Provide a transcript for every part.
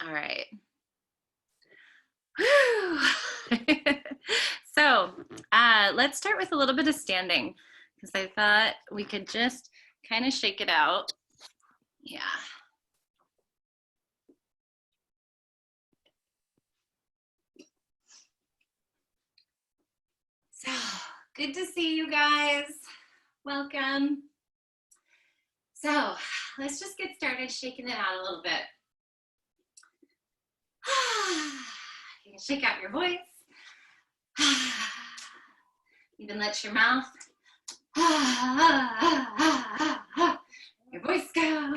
All right. So let's start with a little bit of standing because I thought we could just kind of shake it out. Yeah. So good to see you guys. Welcome. So let's just get started shaking it out a little bit. You can shake out your voice. Even let your mouth, your voice go.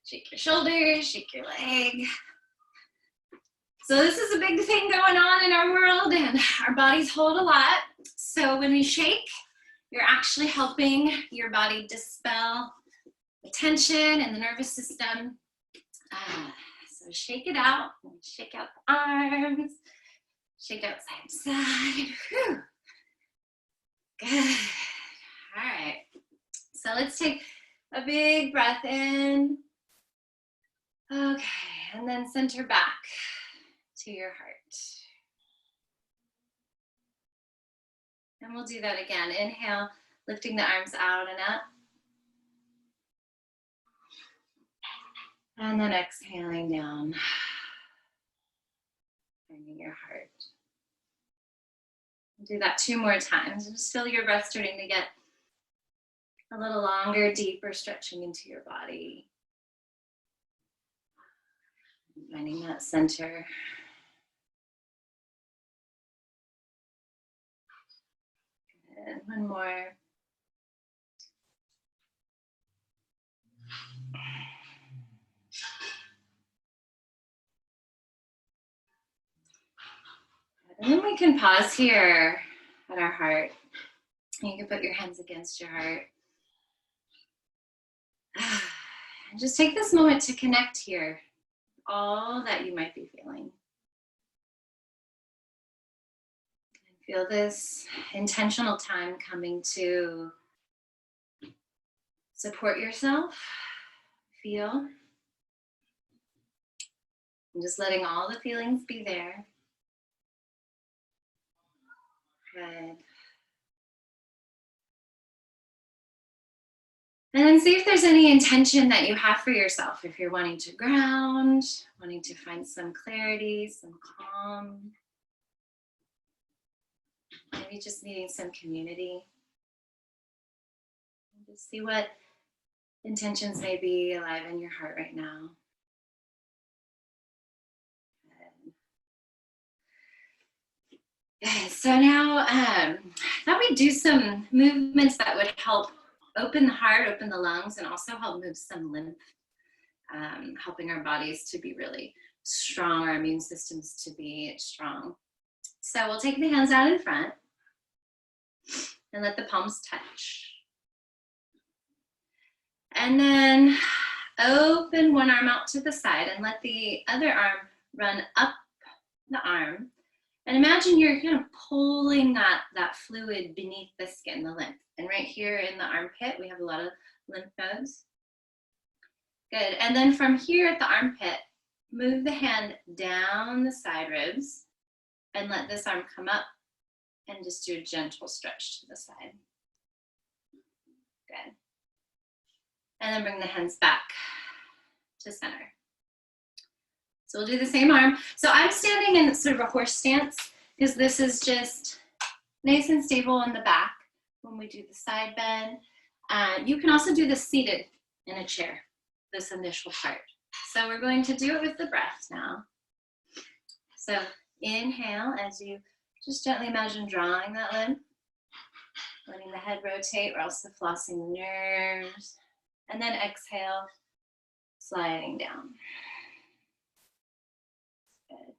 Shake your shoulders, shake your leg. So this is a big thing going on in our world, and our bodies hold a lot. So when we shake, you're actually helping your body dispel the tension in the nervous system. So shake it out. Shake out the arms. Shake out side to side. Whew. Good. All right. So let's take a big breath in. Okay, and then center back to your heart. And we'll do that again. Inhale, lifting the arms out and up. And then exhaling down. Finding your heart. Do that 2 more times. Just feel your breath starting to get a little longer, deeper, stretching into your body. Finding that center. Good. One more. And then we can pause here at our heart. You can put your hands against your heart. And just take this moment to connect here, all that you might be feeling. And feel this intentional time coming to support yourself, feel, and just letting all the feelings be there. Good. And then see if there's any intention that you have for yourself. If you're wanting to ground, wanting to find some clarity, some calm. Maybe just needing some community. Just see what intentions may be alive in your heart right now. Good. So now I thought we'd do some movements that would help open the heart, open the lungs, and also help move some lymph, helping our bodies to be really strong, our immune systems to be strong. So we'll take the hands out in front and let the palms touch. And then open one arm out to the side and let the other arm run up the arm. And imagine you're kind of pulling that fluid beneath the skin, the lymph. And right here in the armpit, we have a lot of lymph nodes. Good. And then from here at the armpit, move the hand down the side ribs and let this arm come up and just do a gentle stretch to the side. Good. And then bring the hands back to center. So we'll do the same arm. So I'm standing in sort of a horse stance because this is just nice and stable in the back when we do the side bend. You can also do this seated in a chair, this initial part. So we're going to do it with the breath now. So inhale as you just gently imagine drawing that lymph, letting the head rotate. We're also flossing the nerves. And then exhale, sliding down. Good.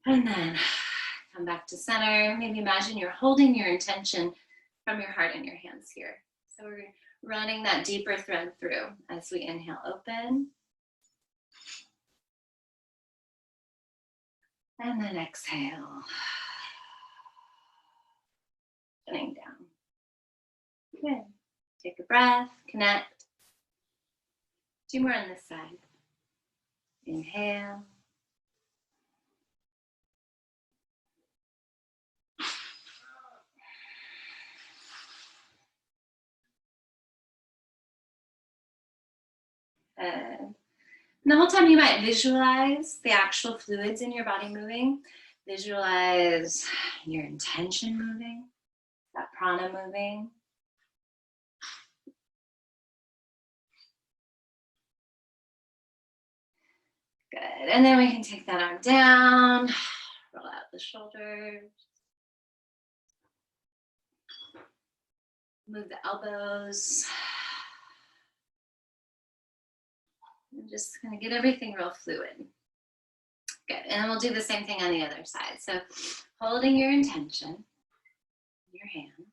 And then come back to center. Maybe imagine you're holding your intention from your heart in your hands here. So we're running that deeper thread through as we inhale, open. And then exhale. Shutting down. Good. Take a breath, connect. 2 more on this side. Inhale. And the whole time you might visualize the actual fluids in your body moving. Visualize your intention moving, that prana moving. Good. And then we can take that arm down, roll out the shoulders. Move the elbows. And just kind of get everything real fluid. Good. And then we'll do the same thing on the other side. So holding your intention, your hand.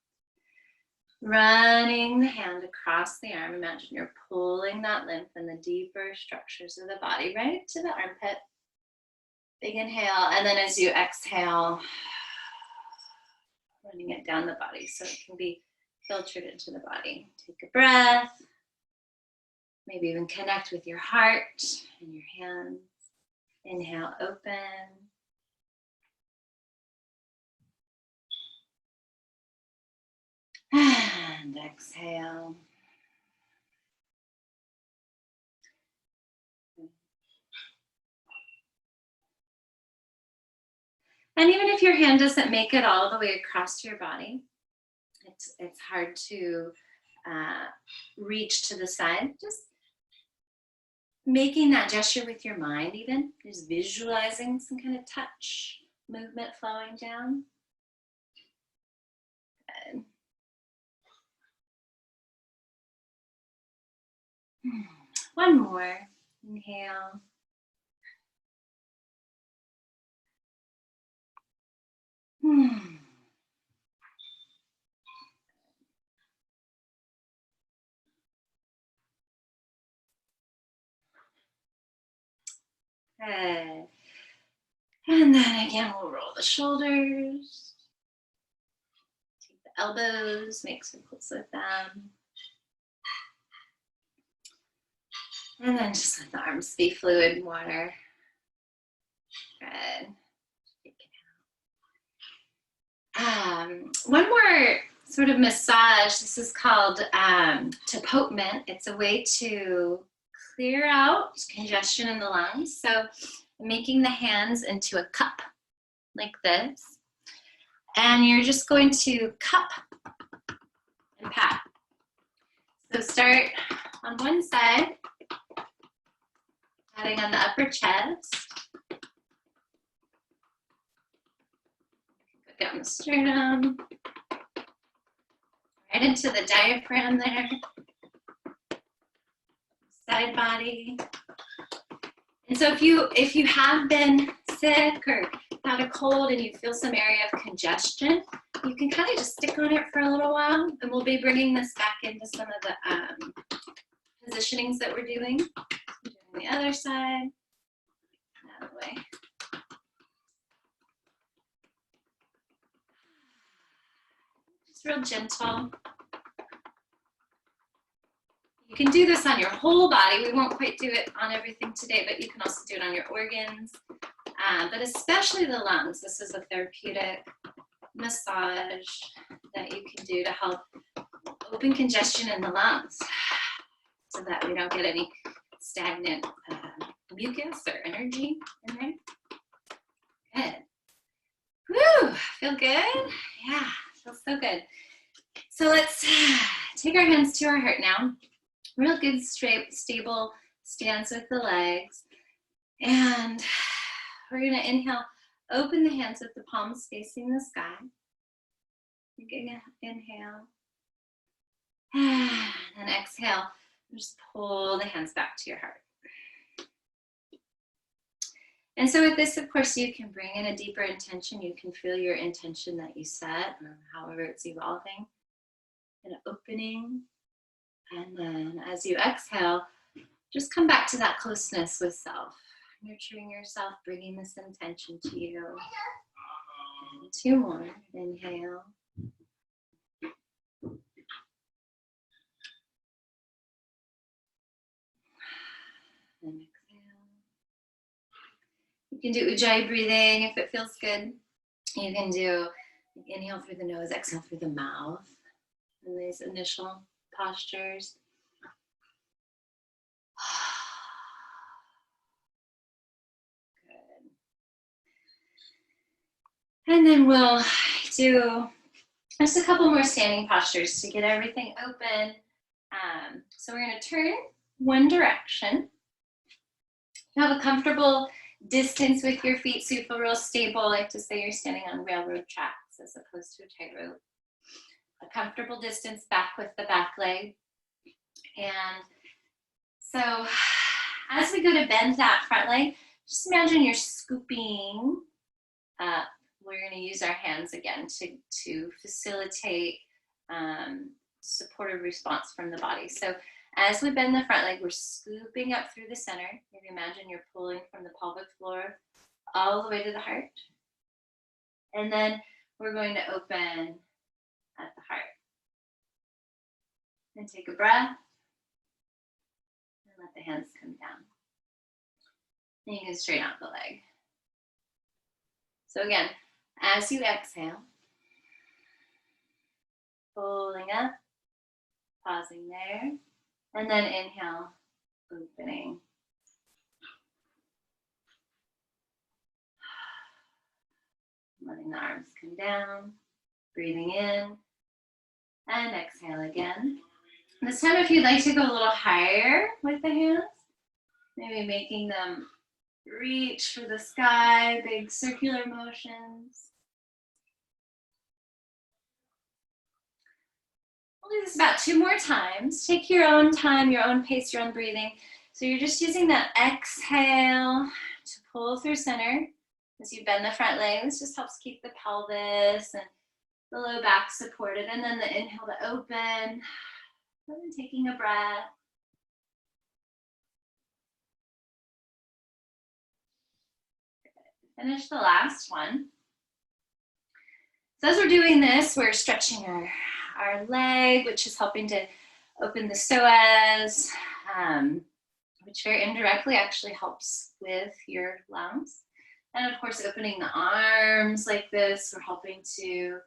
Running the hand across the arm. Imagine you're pulling that lymph in the deeper structures of the body right to the armpit. Big inhale. And then as you exhale, running it down the body so it can be filtered into the body. Take a breath. Maybe even connect with your heart and your hands. Inhale, open. And exhale. And even if your hand doesn't make it all the way across your body, it's hard to reach to the side. Just making that gesture with your mind even, just visualizing some kind of touch movement flowing down. Good. One more. Inhale. Good. And then again, we'll roll the shoulders. Take the elbows, make circles with them. And then just let the arms be fluid in water. Good. One more sort of massage. This is called tapotment. It's a way to clear out congestion in the lungs. So making the hands into a cup like this. And you're just going to cup and pat. So start on one side, patting on the upper chest. Go down the sternum, right into the diaphragm there. Side body. And so if you have been sick or had a cold and you feel some area of congestion, you can kind of just stick on it for a little while, and we'll be bringing this back into some of the positionings that we're doing. Doing the other side. Out of the way. Just real gentle. You can do this on your whole body. We won't quite do it on everything today, but you can also do it on your organs, but especially the lungs. This is a therapeutic massage that you can do to help open congestion in the lungs so that we don't get any stagnant mucus or energy in there. Good. Woo, feel good? Yeah, feels so good. So let's take our hands to our heart now. Real good, straight, stable stance with the legs. And we're gonna inhale, open the hands with the palms facing the sky. Again, inhale. And exhale, just pull the hands back to your heart. And so with this, of course, you can bring in a deeper intention. You can feel your intention that you set, or however it's evolving, an opening. And then as you exhale, just come back to that closeness with self, nurturing yourself, bringing this intention to you. And two more. Inhale. And exhale. can do ujjayi breathing if it feels good. You can do inhale through the nose, exhale through the mouth in these initial postures. Good. And then we'll do just a couple more standing postures to get everything open. So we're going to turn one direction. You have a comfortable distance with your feet so you feel real stable. I like to say you're standing on railroad tracks as opposed to a tightrope. A comfortable distance back with the back leg. And so as we go to bend that front leg, just imagine you're scooping up. We're going to use our hands again to facilitate supportive response from the body. So as we bend the front leg, we're scooping up through the center. Maybe imagine you're pulling from the pelvic floor all the way to the heart. And then we're going to open at the heart. And take a breath. And let the hands come down. And you can straighten out the leg. So again, as you exhale, pulling up, pausing there, and then inhale, opening. Letting the arms come down, breathing in, and exhale again. This time, if you'd like to go a little higher with the hands, maybe making them reach for the sky, big circular motions. We'll do this about 2 more times. Take your own time, your own pace, your own breathing. So you're just using that exhale to pull through center as you bend the front leg. This just helps keep the pelvis and the low back supported. And then the inhale to open, and then taking a breath. Finish the last one. So as we're doing this, we're stretching our leg, which is helping to open the psoas, which very indirectly actually helps with your lungs. And of course, opening the arms like this, we're helping to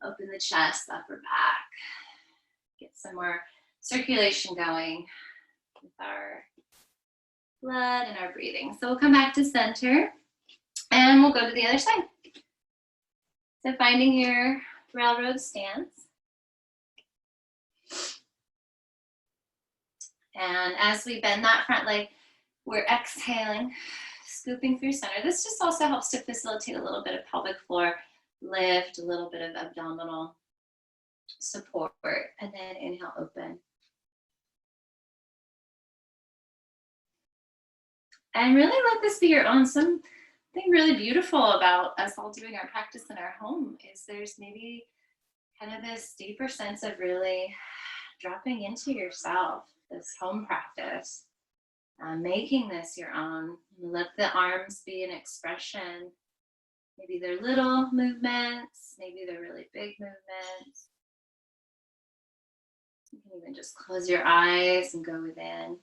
open the chest, the upper back, get some more circulation going with our blood and our breathing. So we'll come back to center. And we'll go to the other side. So finding your railroad stance. And as we bend that front leg, we're exhaling, scooping through center. This just also helps to facilitate a little bit of pelvic floor lift, a little bit of abdominal support, and then inhale, open. And really let this be your own. Something really beautiful about us all doing our practice in our home is there's maybe kind of this deeper sense of really dropping into yourself, this home practice, making this your own. Let the arms be an expression. Maybe they're little movements, maybe they're really big movements. You can even just close your eyes and go within.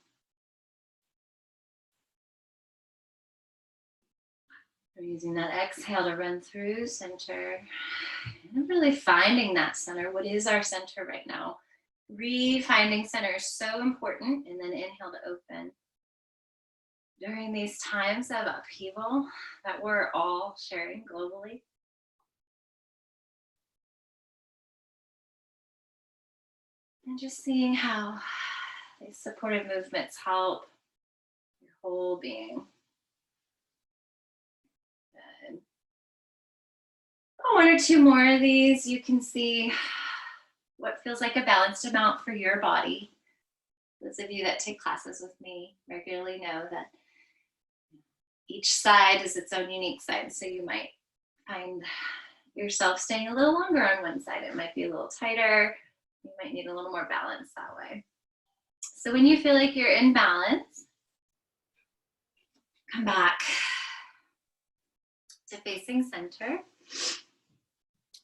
We're using that exhale to run through center and really finding that center. What is our center right now? Refinding center is so important. And then inhale to open. During these times of upheaval that we're all sharing globally. And just seeing how these supportive movements help your whole being. Oh, 1 or 2 more of these, you can see what feels like a balanced amount for your body. Those of you that take classes with me regularly know that each side is its own unique side. So you might find yourself staying a little longer on one side. It might be a little tighter. You might need a little more balance that way. So when you feel like you're in balance, come back to facing center.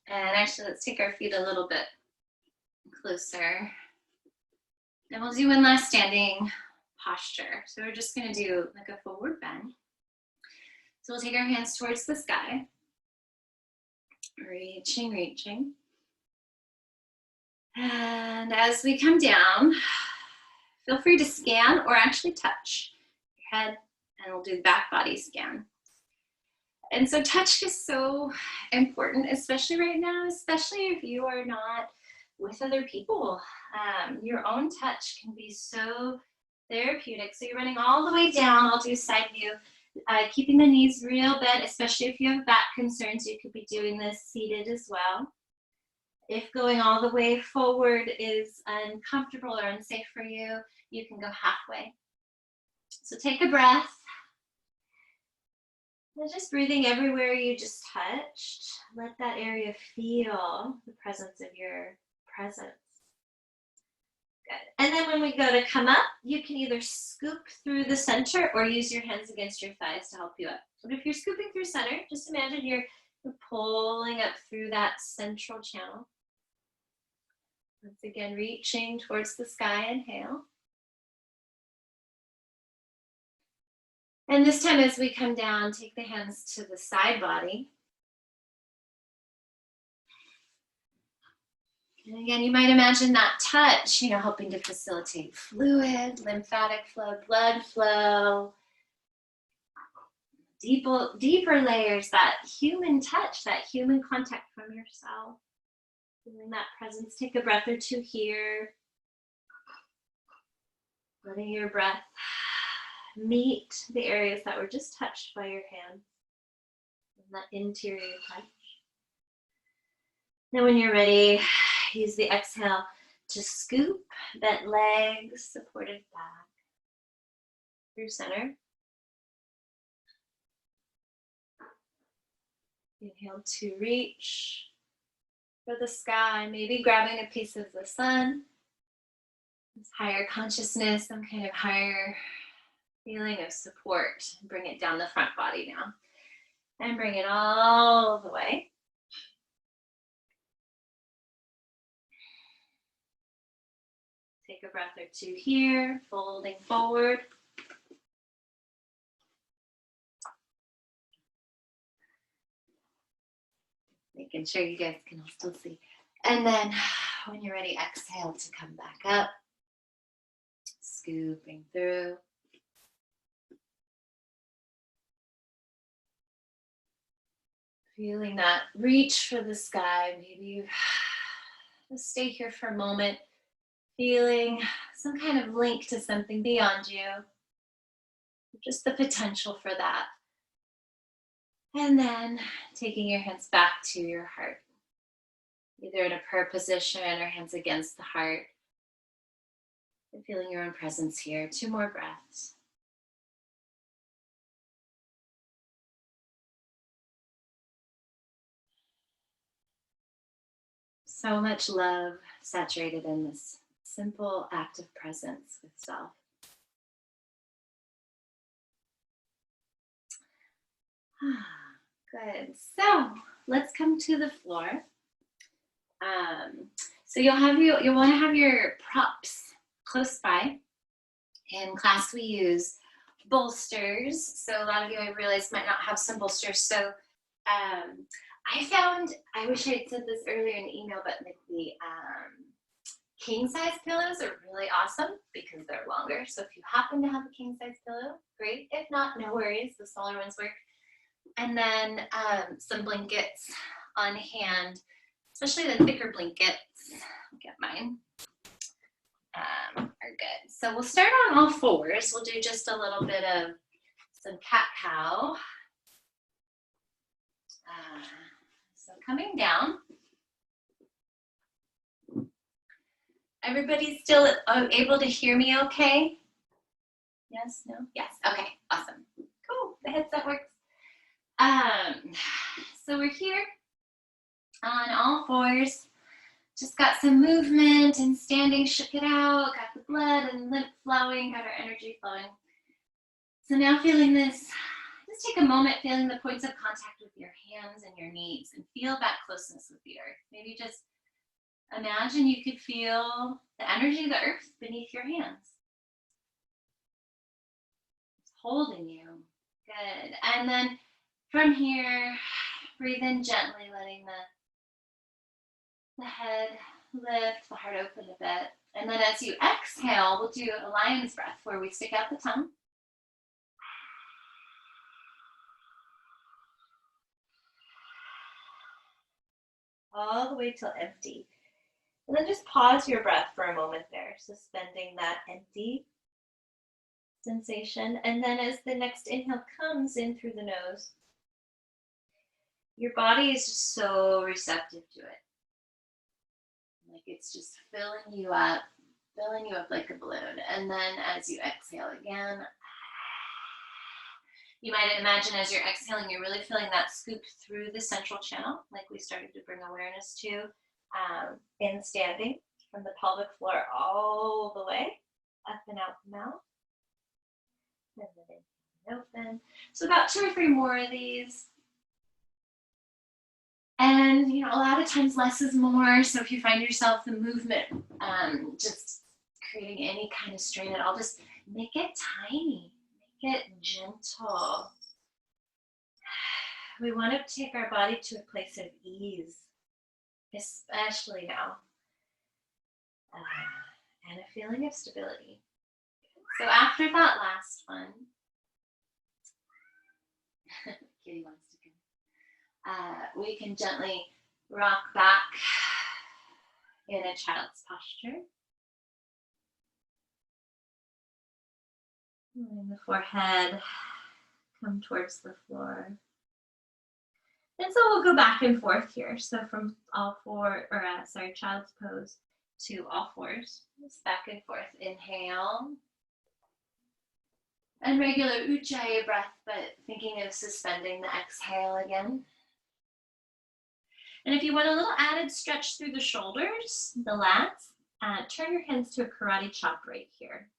And actually, let's take our feet a little bit closer. And we'll do one last standing posture. So we're just going to do like a forward bend. So we'll take our hands towards the sky. Reaching, reaching. And as we come down, feel free to scan or actually touch your head, and we'll do the back body scan. And so touch is so important, especially right now, especially if you are not with other people. Your own touch can be so therapeutic. So you're running all the way down. I'll do side view. Keeping the knees real bent, especially if you have back concerns, you could be doing this seated as well. If going all the way forward is uncomfortable or unsafe for you, you can go halfway. So take a breath. And just breathing everywhere you just touched. Let that area feel the presence of your presence. Good. And then when we go to come up, you can either scoop through the center or use your hands against your thighs to help you up. But if you're scooping through center, just imagine you're pulling up through that central channel. Once again, reaching towards the sky, inhale. And this time as we come down, take the hands to the side body. And again, you might imagine that touch, helping to facilitate fluid, lymphatic flow, blood flow, deeper layers, that human touch, that human contact from yourself. Feeling that presence. Take a breath or two here. Letting your breath meet the areas that were just touched by your hands. And that interior touch. Now when you're ready, use the exhale to scoop, bent legs, supported back. Through center. Inhale to reach for the sky, maybe grabbing a piece of the sun. This higher consciousness, some kind of higher feeling of support. Bring it down the front body now. And bring it all the way. Take a breath or two here, folding forward. Making sure you guys can all still see. And then when you're ready, exhale to come back up. Scooping through. Feeling that reach for the sky. Maybe you just stay here for a moment. Feeling some kind of link to something beyond you. Just the potential for that. And then taking your hands back to your heart. Either in a prayer position or hands against the heart. And feeling your own presence here. 2 more breaths. So much love saturated in this simple act of presence with self. Good. So let's come to the floor. So you'll want to have your props close by. In class we use bolsters. So a lot of you, I realize, might not have some bolsters. So I wish I had said this earlier in the email, but the king size pillows are really awesome because they're longer. So if you happen to have a king size pillow, great. If not, no worries. The smaller ones work. And then some blankets on hand, especially the thicker blankets. I'll get mine. Are good. So we'll start on all fours. We'll do just a little bit of some cat-cow. So coming down. Everybody still able to hear me okay? Yes, no? Yes, okay, awesome. Cool, the headset works. So we're here on all fours. Just got some movement and standing, shook it out, got the blood and lymph flowing, got our energy flowing. So now feeling this, just take a moment feeling the points of contact with your hands and your knees and feel that closeness with the earth. Maybe just imagine you could feel the energy of the earth beneath your hands. It's holding you. Good. And then From here, breathe in gently, letting the head lift, the heart open a bit. And then as you exhale, we'll do a lion's breath where we stick out the tongue. All the way till empty. And then just pause your breath for a moment there, suspending that empty sensation. And then as the next inhale comes in through the nose, your body is just so receptive to it. Like it's just filling you up like a balloon. And then as you exhale again, you might imagine as you're exhaling, you're really feeling that scoop through the central channel, like we started to bring awareness to in standing, from the pelvic floor all the way up and out the mouth. And then in and open. So about 2 or 3 more of these. And, you know, a lot of times less is more. So if you find yourself the movement just creating any kind of strain at all, just make it tiny, make it gentle. We want to take our body to a place of ease, especially now, and a feeling of stability. So after that last one, Kitty wants to go. We can gently rock back in a child's posture. And the forehead come towards the floor. And so we'll go back and forth here. So from child's pose to all fours. Just back and forth. Inhale. And regular ujjayi breath, but thinking of suspending the exhale again. And if you want a little added stretch through the shoulders, the lats, turn your hands to a karate chop right here.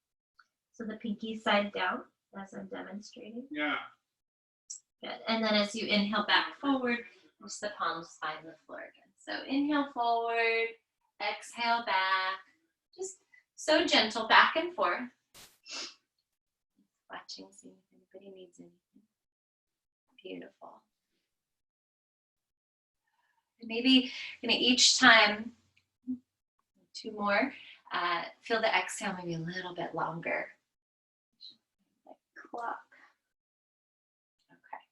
So the pinky side down, as I'm demonstrating. Yeah. Good. And then as you inhale back forward, just the palms find the floor again. So inhale forward, exhale back. Just so gentle, back and forth. Watching, seeing if anybody needs anything. Beautiful. And maybe each time, 2 more, feel the exhale maybe a little bit longer. Like clock. Okay.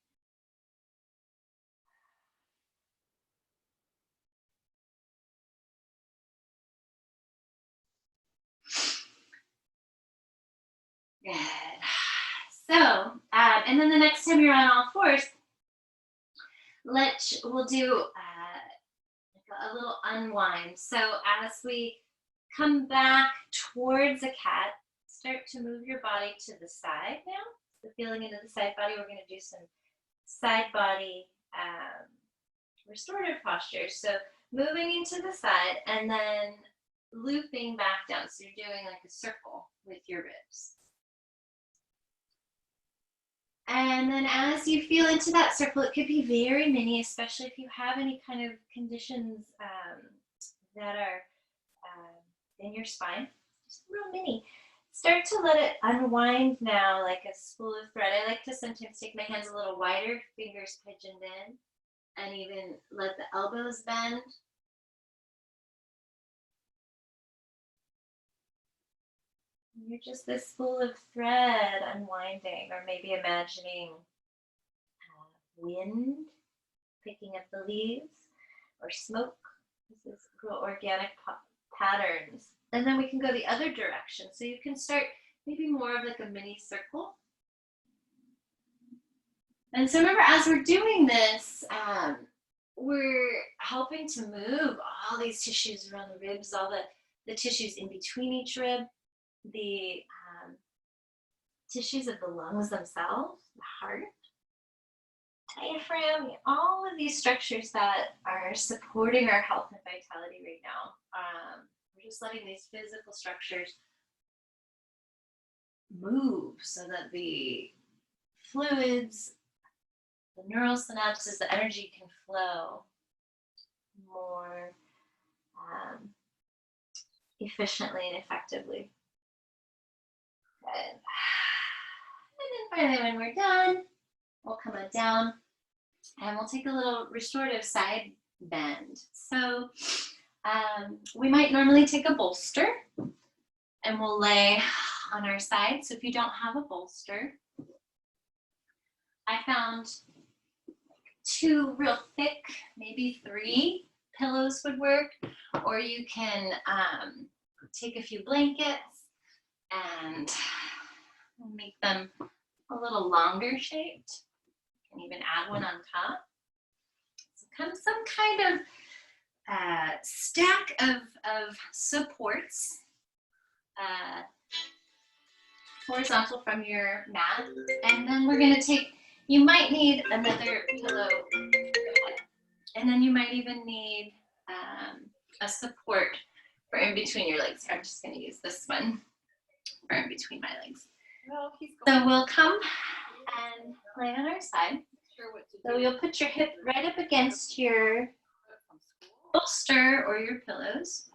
Good. So, and then the next time you're on all fours, we'll do a little unwind. So as we come back towards a cat, start to move your body to the side now. So feeling into the side body, we're going to do some side body restorative postures. So moving into the side and then looping back down. So you're doing like a circle with your ribs. And then as you feel into that circle, it could be very mini, especially if you have any kind of conditions that are in your spine, just real mini. Start to let it unwind now like a spool of thread. I like to sometimes take my hands a little wider, fingers pigeoned in, and even let the elbows bend. You're just this spool of thread unwinding, or maybe imagining wind picking up the leaves, or smoke. This is real organic patterns. And then we can go the other direction. So you can start maybe more of like a mini circle. And so remember, as we're doing this, we're helping to move all these tissues around the ribs, all the tissues in between each rib, the tissues of the lungs themselves, the heart, diaphragm, all of these structures that are supporting our health and vitality right now. We're just letting these physical structures move so that the fluids, the neural synapses, the energy can flow more efficiently and effectively. Good. And then finally, when we're done, we'll come on down And we'll take a little restorative side bend. So we might normally take a bolster and we'll lay on our side. So if you don't have a bolster, I found 2 real thick, maybe 3 pillows would work, or you can take a few blankets and make them a little longer shaped. You can even add one on top. So some kind of stack of supports, horizontal from your mat. And then we're gonna take, you might need another pillow, and then you might even need a support for in between your legs. I'm just gonna use this one for in between my legs. So we'll come and lay on our side. So you'll put your hip right up against your bolster or your pillows.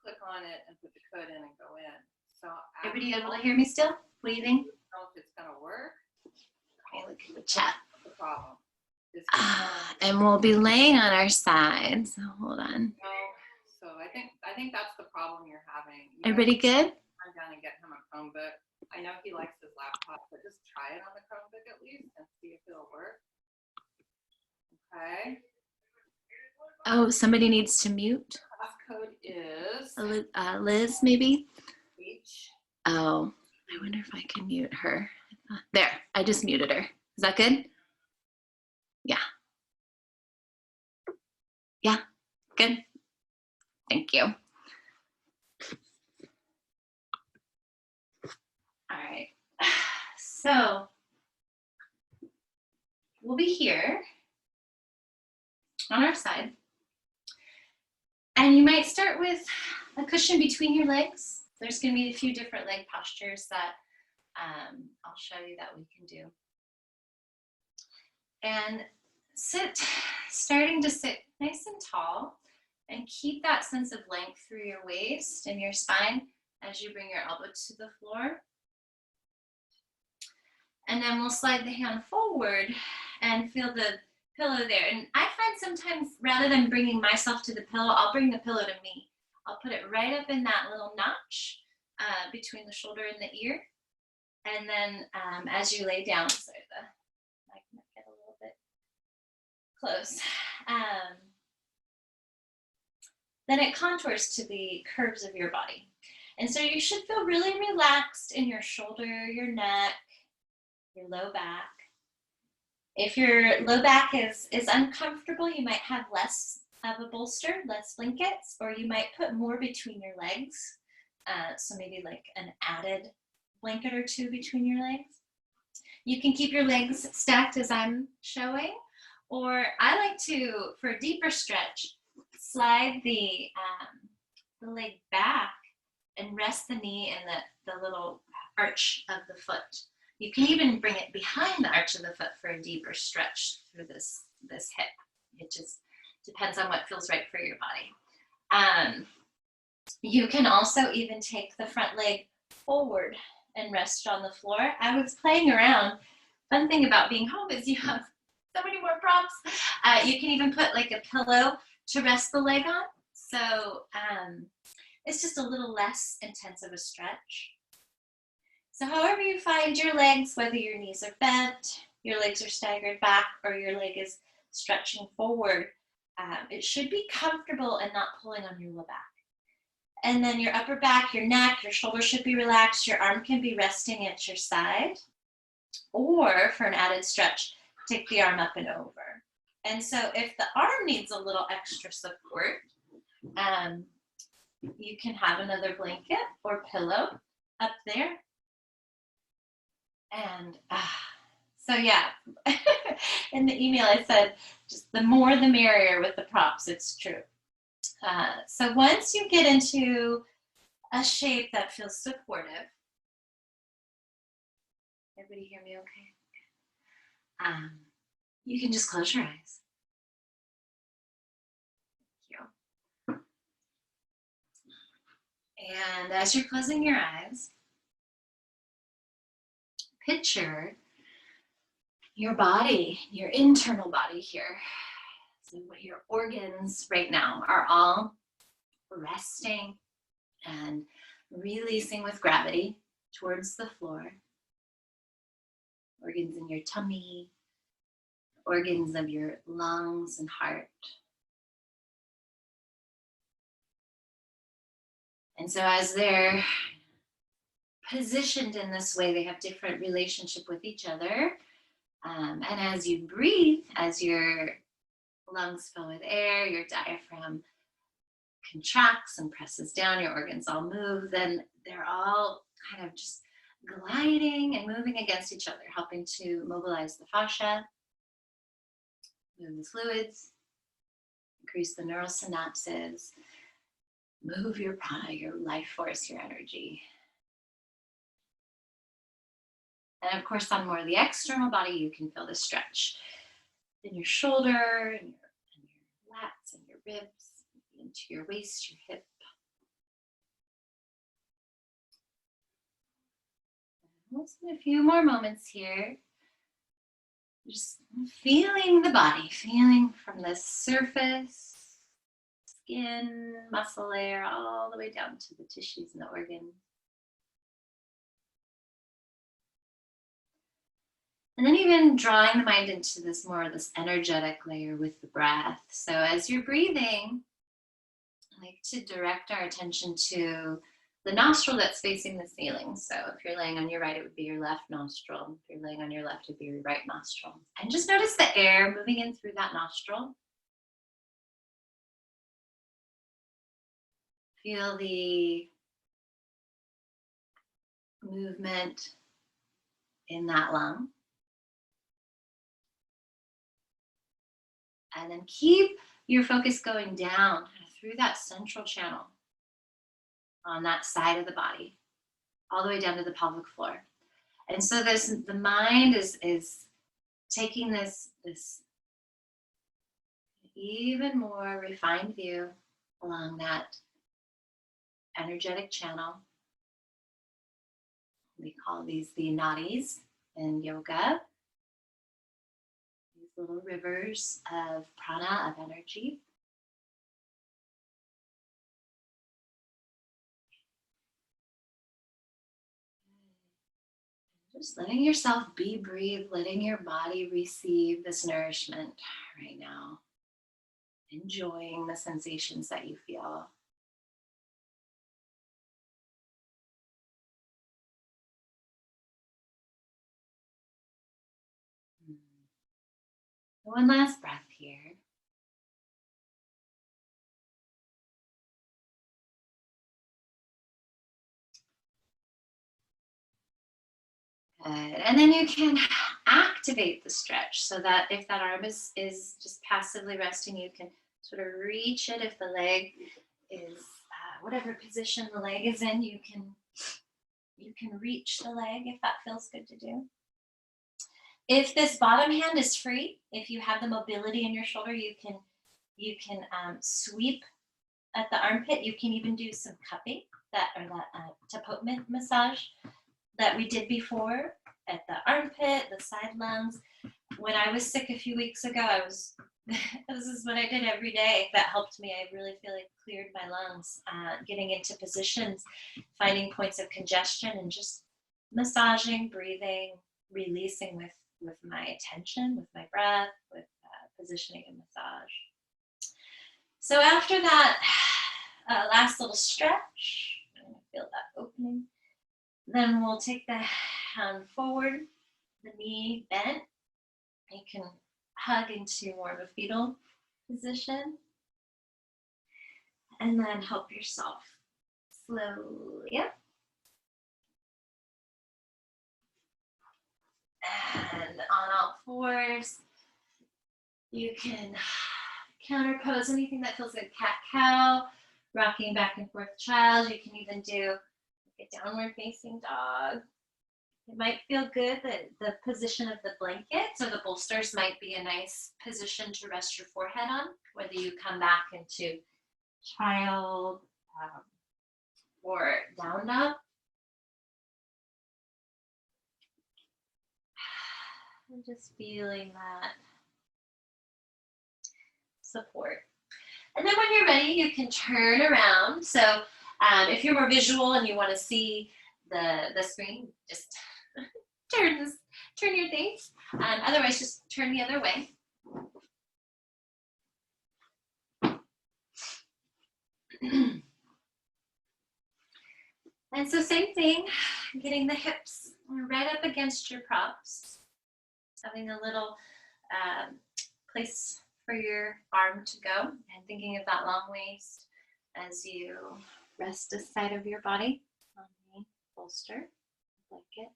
Click on it and put the code in and go in. So everybody able to hear me still? What do you think? I don't know if it's gonna work. Okay, look at the chat. The problem. And we'll be laying on our side. So hold on. So I think that's the problem you're having. Everybody good? I'm down and get him a Chromebook. I know he likes his laptop, but just try it on the Chromebook at least and see if it'll work. Okay. Oh, somebody needs to mute. Passcode is Liz, maybe? H. Oh, I wonder if I can mute her. There, I just muted her. Is that good? Yeah. Yeah, good. Thank you. All right, so we'll be here on our side. And you might start with a cushion between your legs. There's going to be a few different leg postures that I'll show you that we can do. And starting to sit nice and tall, and keep that sense of length through your waist and your spine as you bring your elbow to the floor. And then we'll slide the hand forward and feel the pillow there. And I find sometimes rather than bringing myself to the pillow, I'll bring the pillow to me. I'll put it right up in that little notch between the shoulder and the ear. And then as you lay down, sorry, I can get a little bit close. Then it contours to the curves of your body. And so you should feel really relaxed in your shoulder, your neck, your low back. If your low back is uncomfortable, you might have less of a bolster, less blankets, or you might put more between your legs. So maybe like an added blanket or 2 between your legs. You can keep your legs stacked as I'm showing, or I like to, for a deeper stretch, slide the leg back and rest the knee in the little arch of the foot. You can even bring it behind the arch of the foot for a deeper stretch through this hip. It just depends on what feels right for your body. You can also even take the front leg forward and rest on the floor. I was playing around. Fun thing about being home is you have so many more props. You can even put like a pillow to rest the leg on. So it's just a little less intense of a stretch. So however you find your legs, whether your knees are bent, your legs are staggered back, or your leg is stretching forward, it should be comfortable and not pulling on your low back. And then your upper back, your neck, your shoulders should be relaxed. Your arm can be resting at your side. Or for an added stretch, take the arm up and over. And so if the arm needs a little extra support, you can have another blanket or pillow up there. And so yeah, in the email I said, just the more the merrier with the props, it's true. So once you get into a shape that feels supportive, everybody hear me okay? You can just close your eyes. Thank you. And as you're closing your eyes, picture your body, your internal body here. So what your organs right now are all resting and releasing with gravity towards the floor. Organs in your tummy, organs of your lungs and heart. And so as they're positioned in this way, they have different relationship with each other. And as you breathe, as your lungs fill with air, your diaphragm contracts and presses down, your organs all move, then they're all kind of just gliding and moving against each other, helping to mobilize the fascia, move the fluids, increase the neural synapses, move your prana, your life force, your energy. And of course, on more of the external body, you can feel the stretch in your shoulder, and your lats, and your ribs, into your waist, your hip. We'll spend a few more moments here. Just feeling the body, feeling from the surface, skin, muscle layer, all the way down to the tissues and the organs. And then even drawing the mind into this energetic layer with the breath. So as you're breathing, I like to direct our attention to the nostril that's facing the ceiling. So if you're laying on your right, it would be your left nostril. If you're laying on your left, it would be your right nostril. And just notice the air moving in through that nostril. Feel the movement in that lung. And then keep your focus going down through that central channel on that side of the body, all the way down to the pelvic floor. And so the mind is taking this even more refined view along that energetic channel. We call these the nadis in yoga. These little rivers of prana, of energy. Just letting yourself be breathed, letting your body receive this nourishment right now. Enjoying the sensations that you feel. One last breath here. Good. And then you can activate the stretch so that if that arm is just passively resting, you can sort of reach it. If the leg is whatever position the leg is in, you can reach the leg if that feels good to do. If this bottom hand is free, if you have the mobility in your shoulder, you can sweep at the armpit. You can even do some cupping, that tapotement massage that we did before at the armpit, the side lungs. When I was sick a few weeks ago, this is what I did every day. That helped me. I really feel like cleared my lungs, getting into positions, finding points of congestion, and just massaging, breathing, releasing with my attention, with my breath, with positioning and massage. So after that last little stretch, I'm going to feel that opening. Then we'll take the hand forward, the knee bent. You can hug into more of a fetal position. And then help yourself slowly up. And on all fours, you can counter pose, anything that feels like cat-cow, rocking back and forth child. You can even do a downward facing dog. It might feel good that the position of the blankets or the bolsters might be a nice position to rest your forehead on, whether you come back into child or down dog. And just feeling that support. And then when you're ready, you can turn around. So if you're more visual and you want to see the screen, just turn your face. Otherwise, just turn the other way. And so same thing, getting the hips right up against your props, having a little place for your arm to go, and thinking of that long waist as you rest the side of your body on the bolster, blankets.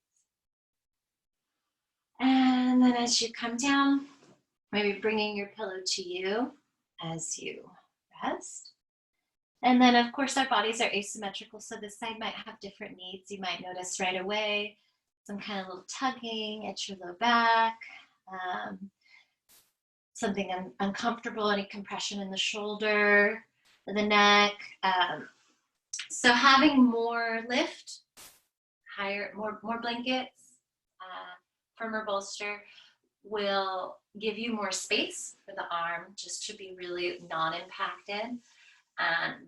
And then as you come down, maybe bringing your pillow to you as you rest. And then, of course, our bodies are asymmetrical, so this side might have different needs. You might notice right away some kind of little tugging at your low back, something uncomfortable, any compression in the shoulder, the neck. So having more lift, higher, more blankets, firmer bolster will give you more space for the arm just to be really non-impacted.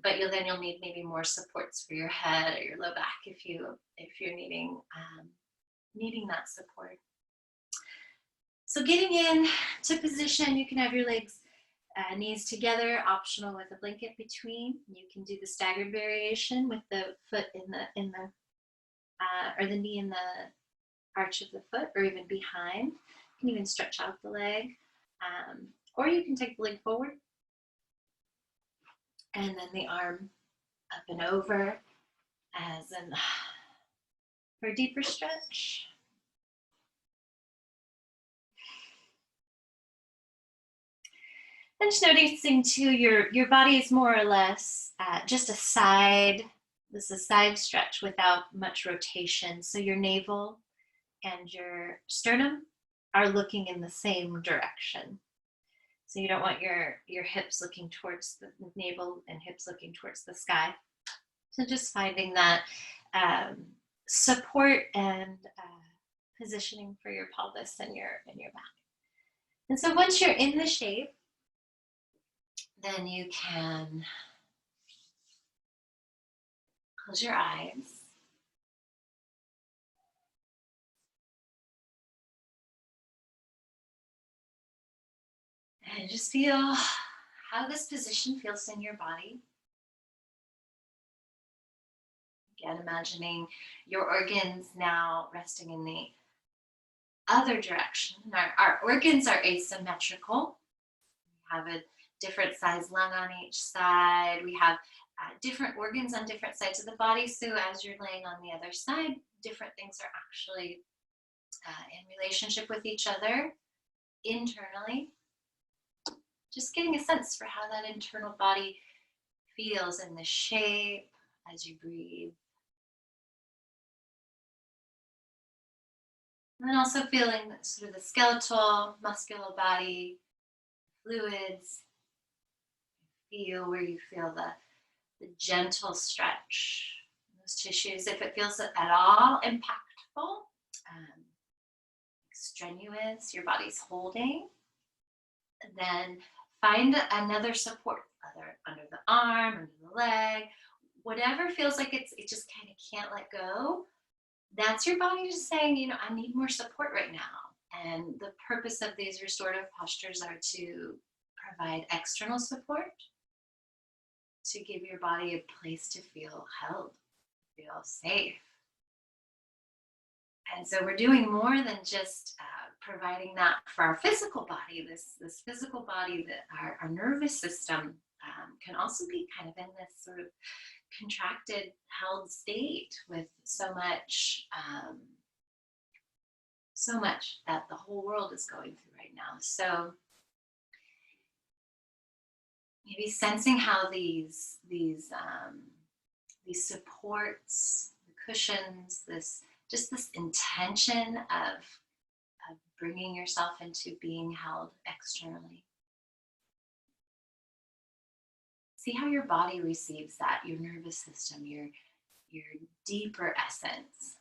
But you'll need maybe more supports for your head or your low back if you're needing that support. So getting in to position, you can have your legs, knees together, optional with a blanket between. You can do the staggered variation with the foot or the knee in the arch of the foot, or even behind. You can even stretch out the leg, or you can take the leg forward and then the arm up and over as for a deeper stretch. And just noticing too, your body is more or less just a side. This is a side stretch without much rotation. So your navel and your sternum are looking in the same direction. So you don't want your hips looking towards the navel and hips looking towards the sky. So just finding that support and positioning for your pelvis and your back. And so once you're in the shape, then you can close your eyes. And just feel how this position feels in your body. Again, imagining your organs now resting in the other direction. Our organs are asymmetrical. We have a different size lung on each side. We have different organs on different sides of the body. So as you're laying on the other side, different things are actually in relationship with each other internally. Just getting a sense for how that internal body feels in the shape as you breathe. And then also feeling sort of the skeletal, muscular body, fluids. Feel where you feel the gentle stretch in those tissues. If it feels at all impactful, strenuous, your body's holding, then find another support, either under the arm, under the leg, whatever feels like it just kind of can't let go. That's your body just saying, I need more support right now. And the purpose of these restorative postures are to provide external support, to give your body a place to feel held, feel safe. And so we're doing more than just providing that for our physical body. This physical body, that our nervous system can also be kind of in this sort of contracted, held state with so much that the whole world is going through right now. So maybe sensing how these supports, the cushions, this intention of bringing yourself into being held externally. See how your body receives that, your nervous system, your deeper essence.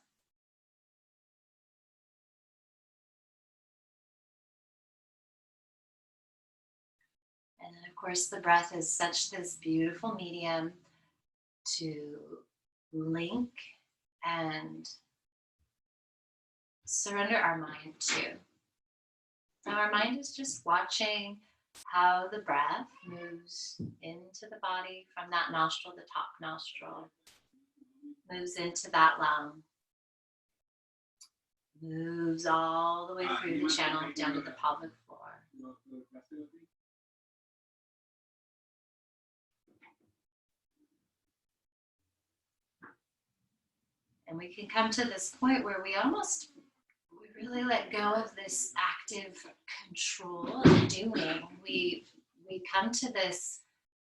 then of course the breath is such this beautiful medium to link and surrender our mind to. Now our mind is just watching how the breath moves into the body from that nostril, the top nostril, moves into that lung, moves all the way through the channel down to the pelvic floor. And we can come to this point where we really let go of this active control and doing. We come to this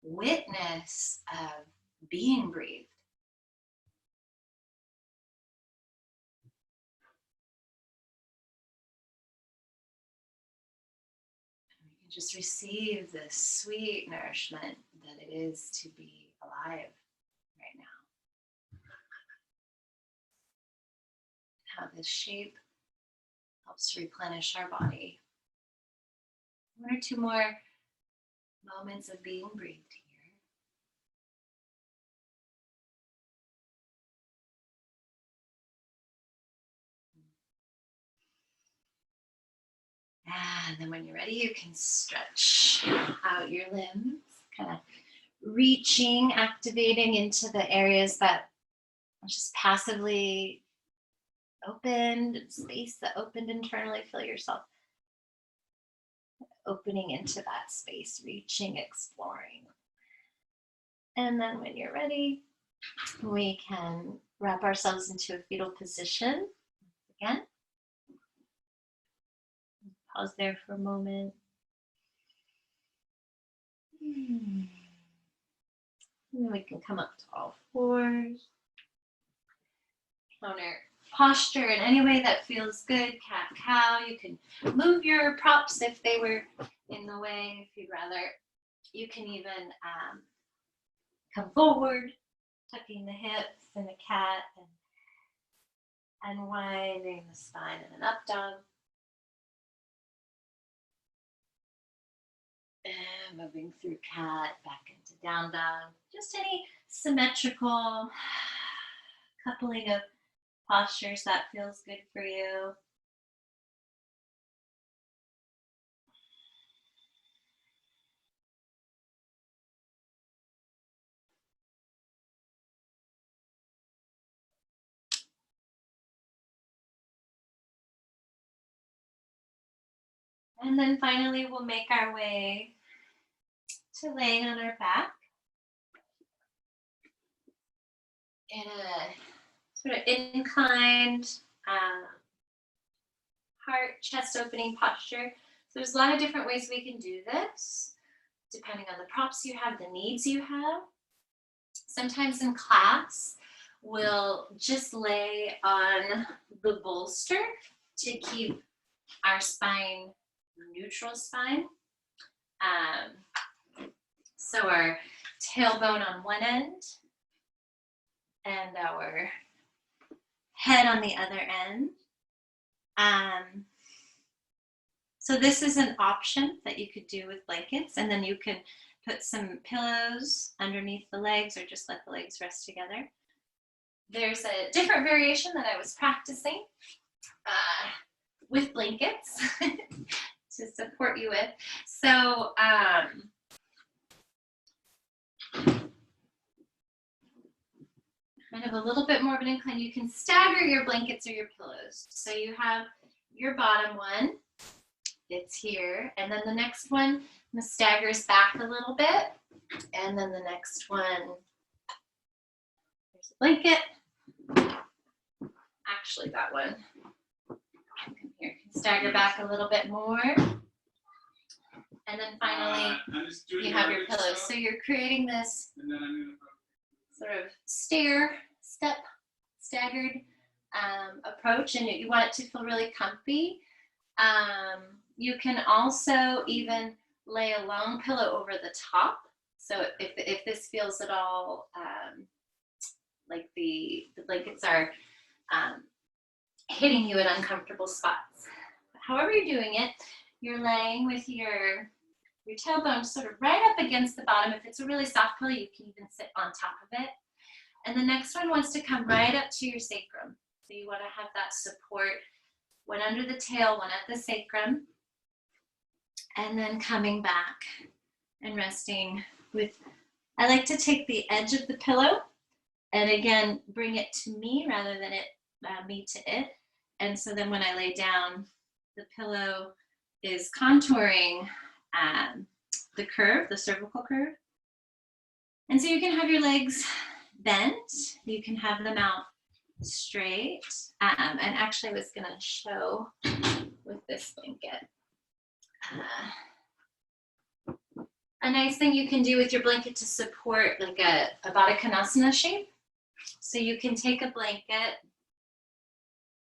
witness of being breathed. And we can just receive this sweet nourishment that it is to be alive right now. How this shape helps replenish our body. One or two more moments of being breathed here. And then when you're ready, you can stretch out your limbs, kind of reaching, activating into the areas that are just passively opened, space that opened internally. Feel yourself opening into that space, reaching, exploring. And then when you're ready, we can wrap ourselves into a fetal position again. Pause there for a moment. And then we can come up to all fours. Counter posture in any way that feels good. Cat, cow. You can move your props if they were in the way, if you'd rather. You can even come forward, tucking the hips in a cat and unwinding the spine in an up dog. And moving through cat, back into down dog. Just any symmetrical coupling of postures that feels good for you. And then finally, we'll make our way to laying on our back in a sort of inclined heart, chest opening posture. So there's a lot of different ways we can do this, depending on the props you have, the needs you have. Sometimes in class, we'll just lay on the bolster to keep our spine neutral spine. So our tailbone on one end and our head on the other end. So this is an option that you could do with blankets, and then you can put some pillows underneath the legs or just let the legs rest together. There's a different variation that I was practicing with blankets to support you with. So kind of a little bit more of an incline. You can stagger your blankets or your pillows. So you have your bottom one, it's here, and then the next one staggers back a little bit, and then the next one, there's a blanket. Actually, that one, here, can stagger back a little bit more. And then finally, you have your pillows. So you're creating this sort of step, staggered approach, and you want it to feel really comfy. You can also even lay a long pillow over the top. So if this feels at all like the blankets are hitting you in uncomfortable spots. However you're doing it, you're laying with your your tailbone sort of right up against the bottom. If it's a really soft pillow, you can even sit on top of it. And the next one wants to come right up to your sacrum. So you want to have that support, one under the tail, one at the sacrum. And then coming back and resting with, I like to take the edge of the pillow and again, bring it to me rather than me to it. And so then when I lay down, the pillow is contouring the curve, the cervical curve. And so you can have your legs bent, you can have them out straight. And actually I was gonna show with this blanket. A nice thing you can do with your blanket to support like a Baddha Konasana shape. So you can take a blanket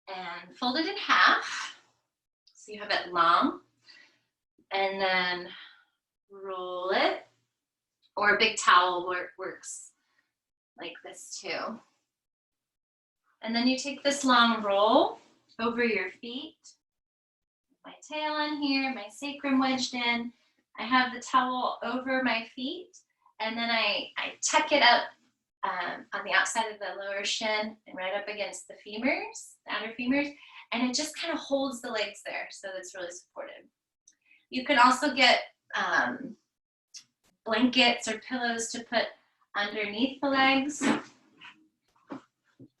and fold it in half. So you have it long and then roll it, or a big towel works like this too. And then you take this long roll over your feet. My tail in here, my sacrum wedged in. I have the towel over my feet, and then I tuck it up on the outside of the lower shin and right up against the femurs, the outer femurs, and it just kind of holds the legs there, so that's really supportive. You can also get blankets or pillows to put underneath the legs,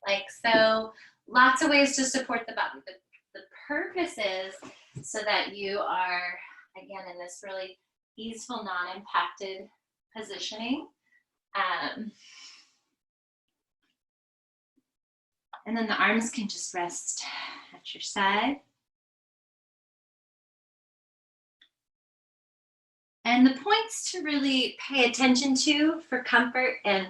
like so. Lots of ways to support the body. The purpose is so that you are, again, in this really easeful, non-impacted positioning. And then the arms can just rest at your side. And the points to really pay attention to for comfort and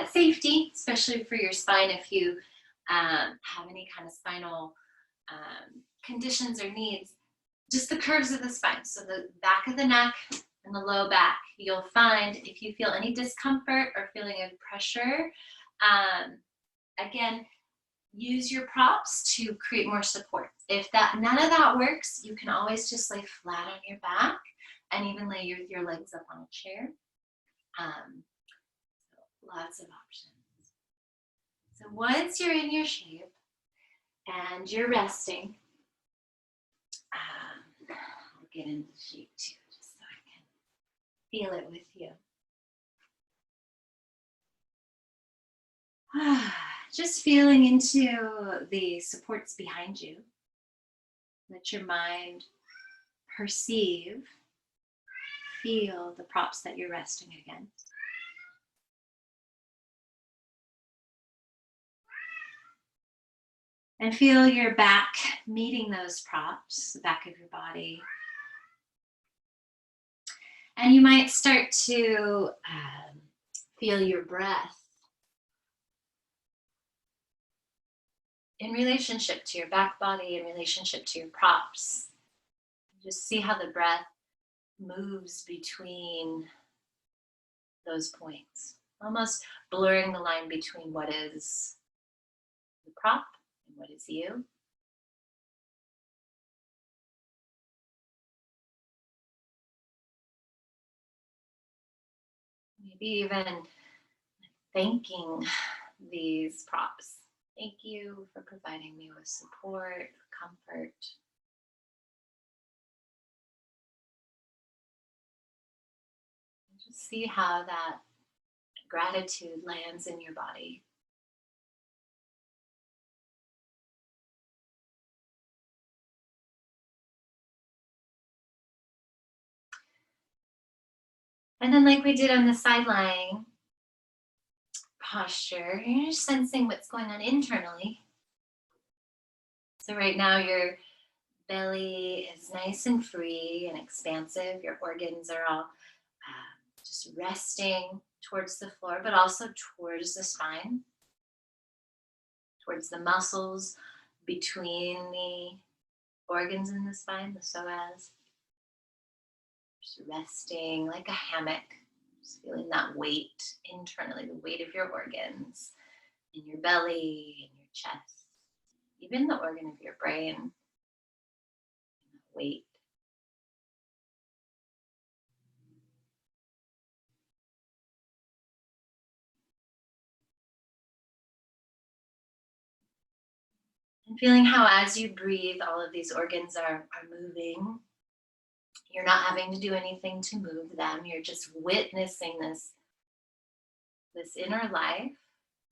safety, especially for your spine if you have any kind of spinal conditions or needs, just the curves of the spine. So the back of the neck and the low back. You'll find if you feel any discomfort or feeling of pressure, again, use your props to create more support. If none of that works, you can always just lay flat on your back and even lay your legs up on a chair. So lots of options. So once you're in your shape and you're resting, I'll get into shape too, just so I can feel it with you. Just feeling into the supports behind you. Let your mind perceive, feel the props that you're resting against. And feel your back meeting those props, the back of your body. And you might start to feel your breath in relationship to your back body, in relationship to your props. Just see how the breath moves between those points, almost blurring the line between what is the prop and what is you. Maybe even thanking these props. Thank you for providing me with support, comfort. Just see how that gratitude lands in your body. And then like we did on the side lying posture, you're just sensing what's going on internally. So right now your belly is nice and free and expansive. Your organs are all just resting towards the floor, but also towards the spine, towards the muscles between the organs in the spine, the psoas. Just resting like a hammock, just feeling that weight internally, the weight of your organs in your belly, in your chest, even the organ of your brain, weight. And feeling how as you breathe, all of these organs are moving. You're not having to do anything to move them. You're just witnessing this inner life,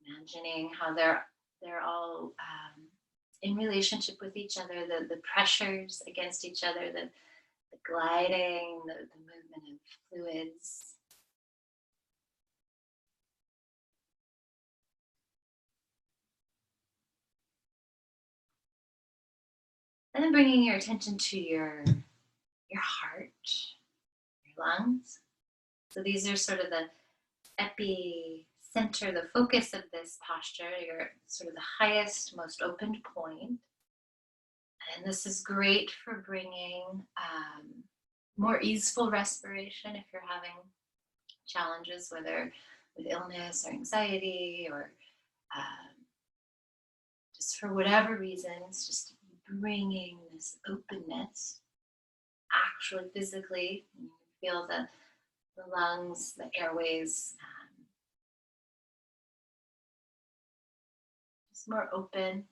imagining how they're all in relationship with each other, the pressures against each other, the gliding, the movement of fluids. And then bringing your attention to your heart, your lungs. So these are sort of the epicenter, the focus of this posture, your sort of the highest, most opened point. And this is great for bringing more easeful respiration if you're having challenges, whether with illness or anxiety or just for whatever reasons, just bringing this openness, actually physically. You feel the lungs, the airways, just more open.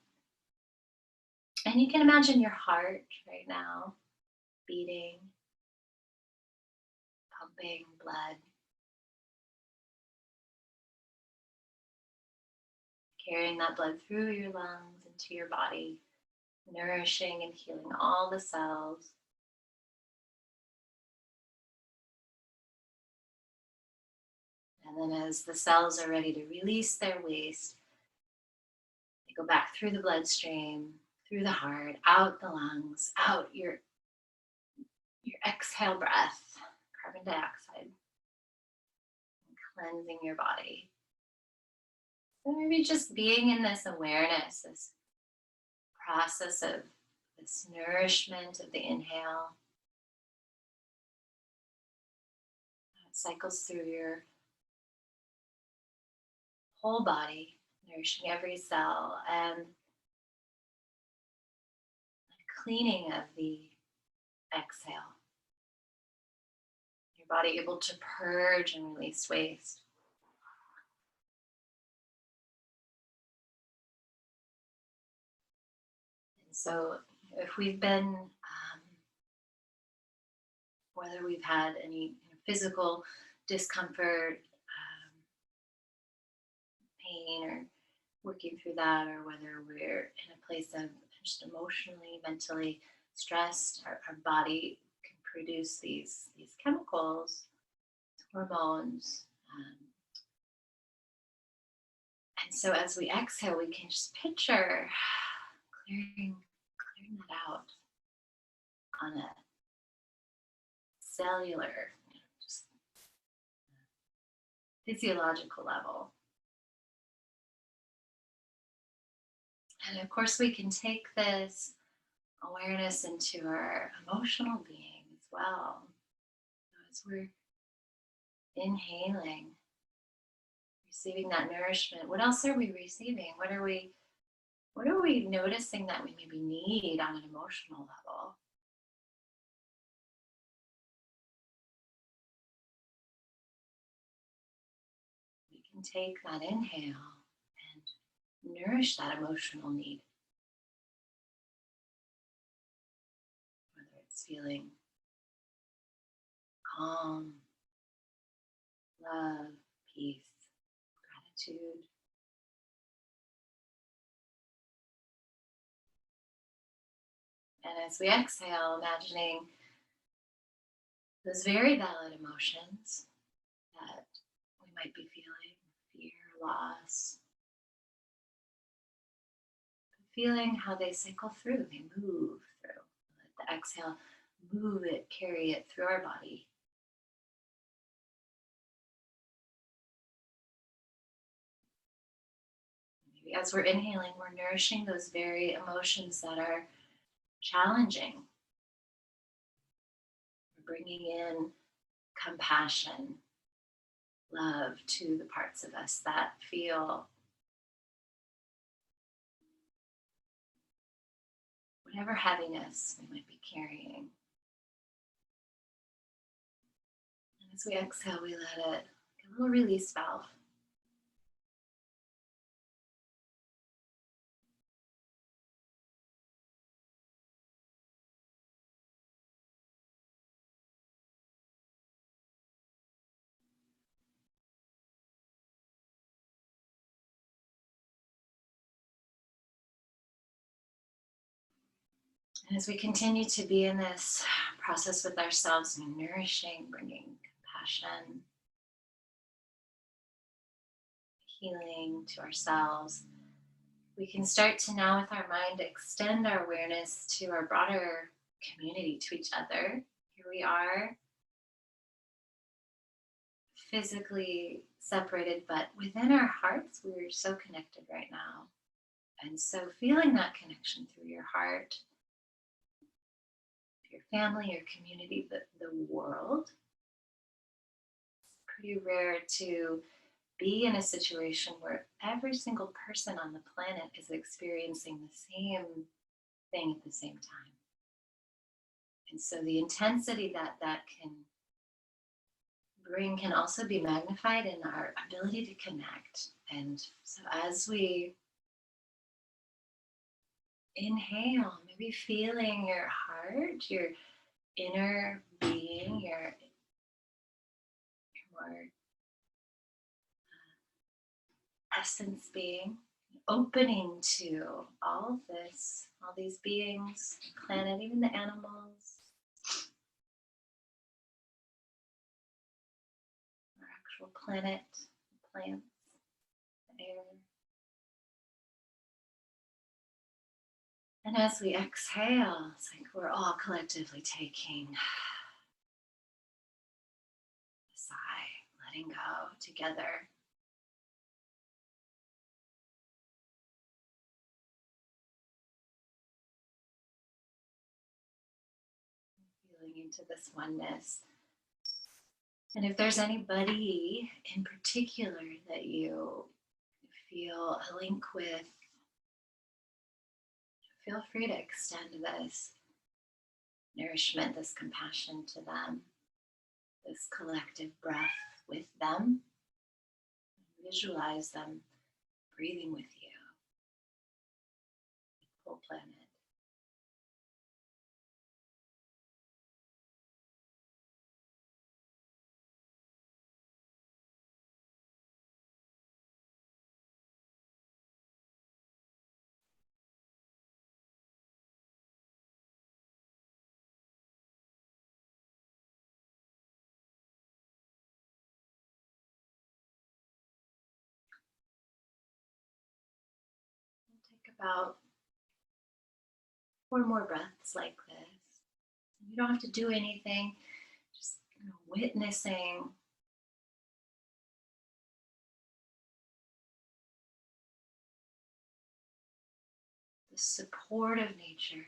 And you can imagine your heart right now beating, pumping blood, carrying that blood through your lungs into your body, nourishing and healing all the cells. And then as the cells are ready to release their waste, they go back through the bloodstream, through the heart, out the lungs, out your exhale breath, carbon dioxide, cleansing your body. So maybe just being in this awareness, this process of this nourishment of the inhale. It cycles through your whole body, nourishing every cell, and the cleaning of the exhale. Your body able to purge and release waste. And so if we've been, whether we've had any physical discomfort, pain, or working through that, or whether we're in a place of just emotionally, mentally stressed, our body can produce these chemicals, hormones. And so as we exhale, we can just picture clearing that out on a cellular, just physiological level. And of course, we can take this awareness into our emotional being as well. As we're inhaling, receiving that nourishment, what else are we receiving? What are we noticing that we maybe need on an emotional level? We can take that inhale and nourish that emotional need. Whether it's feeling calm, love, peace, gratitude. And as we exhale, imagining those very valid emotions that we might be feeling, fear, loss, feeling how they cycle through, they move through. Let the exhale move it, carry it through our body. Maybe as we're inhaling, we're nourishing those very emotions that are challenging. We're bringing in compassion, love to the parts of us that feel whatever heaviness we might be carrying. And as we exhale, we let it, a little release valve. And as we continue to be in this process with ourselves, nourishing, bringing compassion, healing to ourselves, we can start to now with our mind extend our awareness to our broader community, to each other. Here we are, physically separated, but within our hearts, we're so connected right now. And so feeling that connection through your heart, your family, your community, the world. It's pretty rare to be in a situation where every single person on the planet is experiencing the same thing at the same time. And so the intensity that can bring can also be magnified in our ability to connect. And so as we inhale, maybe feeling your heart, your inner being, your more essence being, opening to all of this, all these beings, the planet, even the animals, our actual planet, the plants, the air. And as we exhale, it's like we're all collectively taking a sigh, letting go together. Feeling into this oneness. And if there's anybody in particular that you feel a link with, feel free to extend this nourishment, this compassion to them, this collective breath with them. Visualize them breathing with you, the whole planet. Take about 4 more breaths like this. You don't have to do anything, just witnessing the supportive nature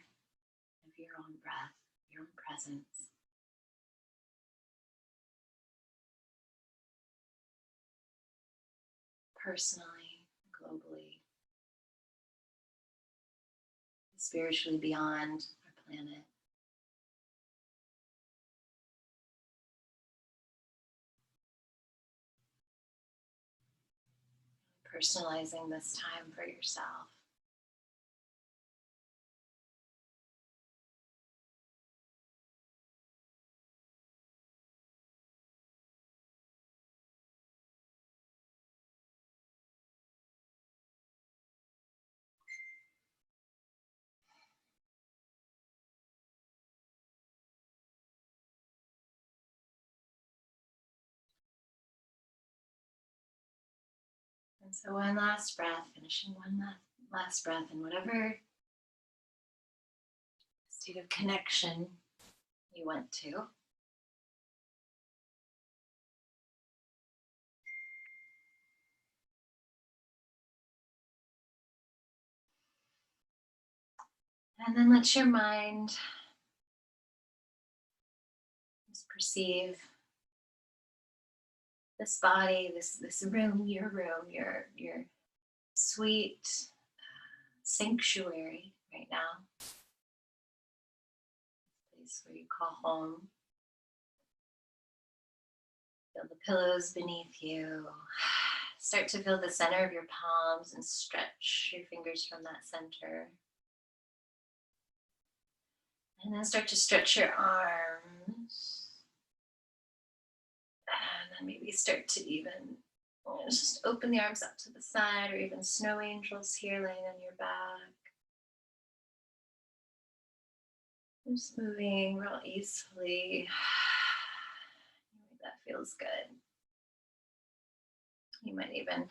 of your own breath, your own presence. Personally, globally, spiritually beyond our planet. Personalizing this time for yourself. And so one last breath, finishing one last breath, and whatever state of connection you went to. And then let your mind just perceive this body, this room, your sweet sanctuary right now. Place where you call home. Feel the pillows beneath you. Start to feel the center of your palms and stretch your fingers from that center. And then start to stretch your arms. And then maybe start to even just open the arms up to the side, or even snow angels here laying on your back. Just moving real easily. That feels good. You might even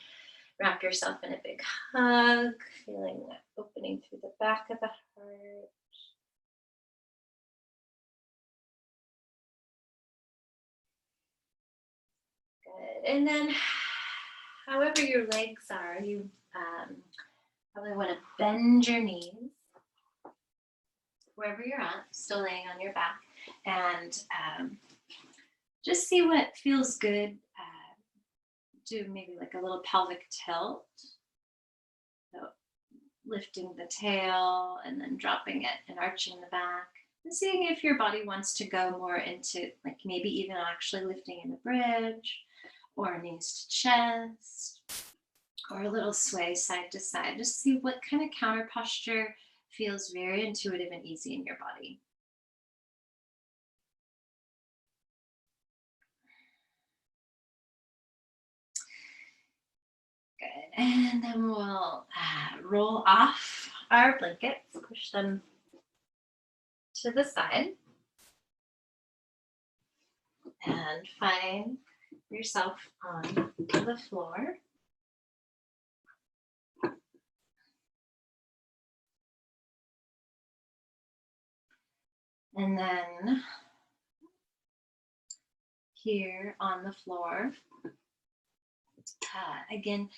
wrap yourself in a big hug, feeling that opening through the back of the heart. Good. And then, however your legs are, you probably want to bend your knees wherever you're at, still laying on your back, and just see what feels good. Do maybe like a little pelvic tilt. So lifting the tail and then dropping it and arching the back. And seeing if your body wants to go more into like maybe even actually lifting in the bridge or knees to chest or a little sway side to side. Just see what kind of counter posture feels very intuitive and easy in your body. Good. And then we'll roll off our blankets, push them to the side, and find yourself on the floor. And then here on the floor, again,